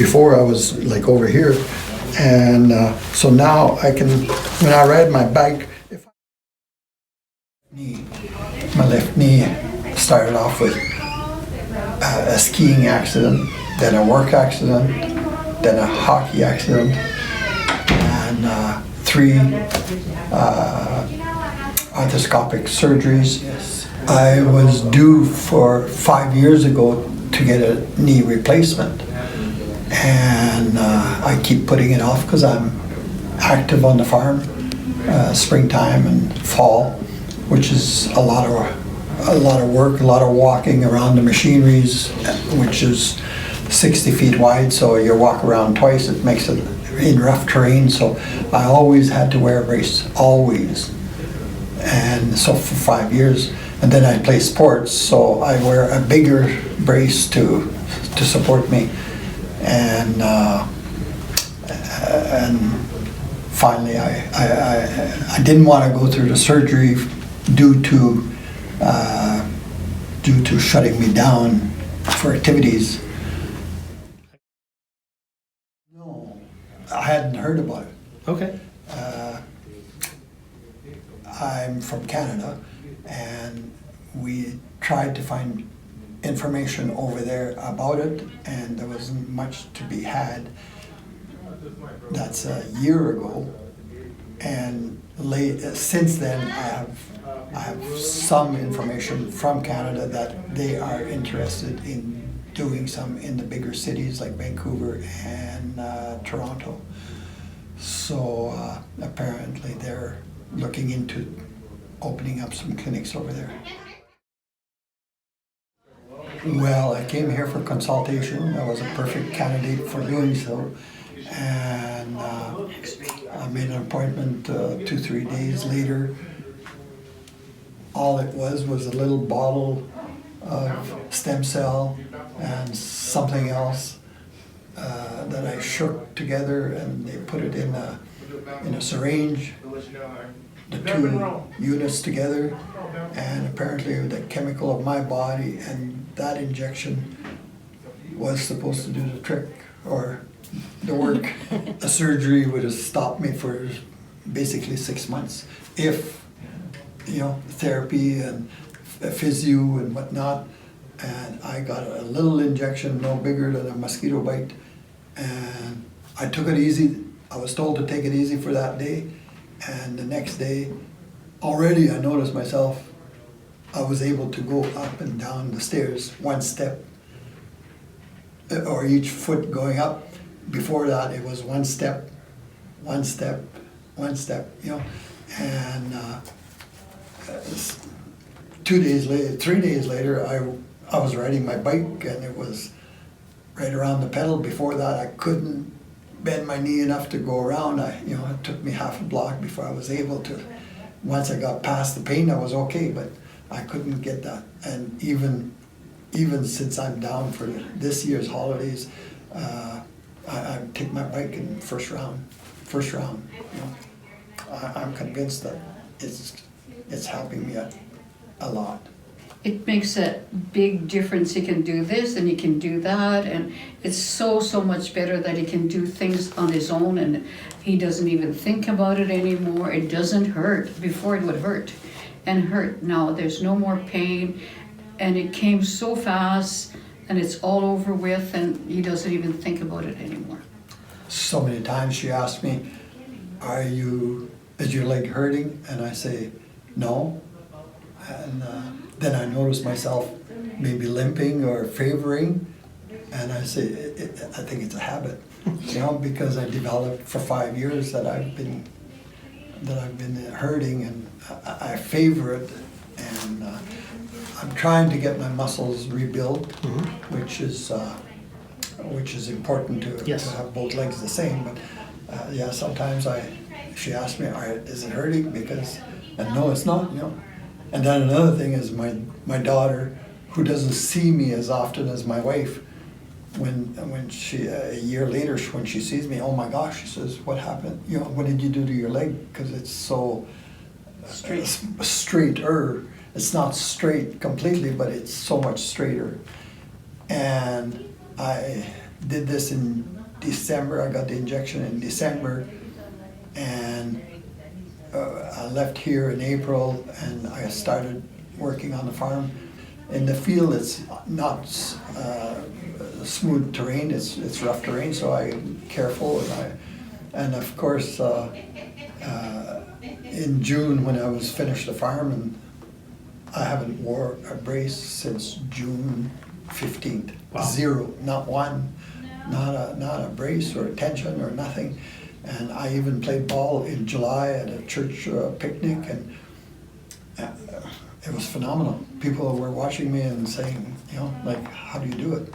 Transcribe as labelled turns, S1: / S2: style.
S1: before I was like over here, and so now I can, when I ride my bike, if my left knee started off with a skiing accident, then a work accident, then a hockey accident, and 3 arthroscopic surgeries.
S2: Yes.
S1: I was due for 5 years ago to get a knee replacement, and I keep putting it off because I'm active on the farm, springtime and fall, which is a lot of work, a lot of walking around the machineries, which is 60 feet wide, so you walk around twice. It makes it in rough terrain, so I always had to wear a brace, always. And so for 5 years, and then I play sports, so I wear a bigger brace to support me. And finally, I didn't want to go through the surgery due to shutting me down for activities. No, I hadn't heard about it.
S2: Okay.
S1: I'm from Canada, and we tried to find information over there about it, and there wasn't much to be had. That's a year ago, and since then I have some information from Canada that they are interested in doing some in the bigger cities like Vancouver and Toronto. So apparently they're looking into opening up some clinics over there. Well, I came here for consultation. I was a perfect candidate for doing so, and I made an appointment 2-3 days later. All it was a little bottle of stem cell and something else that I shook together, and they put it in a syringe, the 2 units together, and apparently the chemical of my body and that injection was supposed to do the trick or the work. A surgery would have stopped me for basically 6 months if, therapy and physio and whatnot. And I got a little injection, no bigger than a mosquito bite, and I took it easy. I was told to take it easy for that day, and the next day, already I noticed myself, I was able to go up and down the stairs 1 step, or each foot going up. Before that, it was 1 step, 1 step, 1 step, and 2 days later, 3 days later, I was riding my bike, and it was right around the pedal. Before that, I couldn't bend my knee enough to go around. It took me half a block before I was able to. Once I got past the pain, I was okay, but I couldn't get that. And even since I'm down for this year's holidays, I take my bike in first round. I'm convinced that it's helping me a lot.
S3: It makes a big difference. He can do this and he can do that, and it's so much better that he can do things on his own, and he doesn't even think about it anymore. It doesn't hurt. Before it would hurt and hurt. Now there's no more pain, and it came so fast, and it's all over with, and he doesn't even think about it anymore.
S1: So many times she asked me, is your leg hurting? And I say, no. And then I notice myself maybe limping or favoring, and I say, I think it's a habit, because I developed for 5 years that I've been hurting, and I favor it, and I'm trying to get my muscles rebuilt, which is important to have both legs the same. But sometimes she asked me, is it hurting? And no, it's not, And then another thing is my daughter, who doesn't see me as often as my wife, when she a year later when she sees me, oh my gosh, she says, what happened? What did you do to your leg? Because it's so straighter. It's not straight completely, but it's so much straighter. And did this in December. I got the injection in December, and I left here in April, and I started working on the farm. In the field, it's not smooth terrain; it's rough terrain. So I'm careful, and of course, in June when I was finished the farm, and I haven't wore a brace since June 15th.
S2: Wow.
S1: Zero, not one, not a brace or a tension or nothing. And I even played ball in July at a church picnic, and it was phenomenal. People were watching me and saying, like, how do you do it?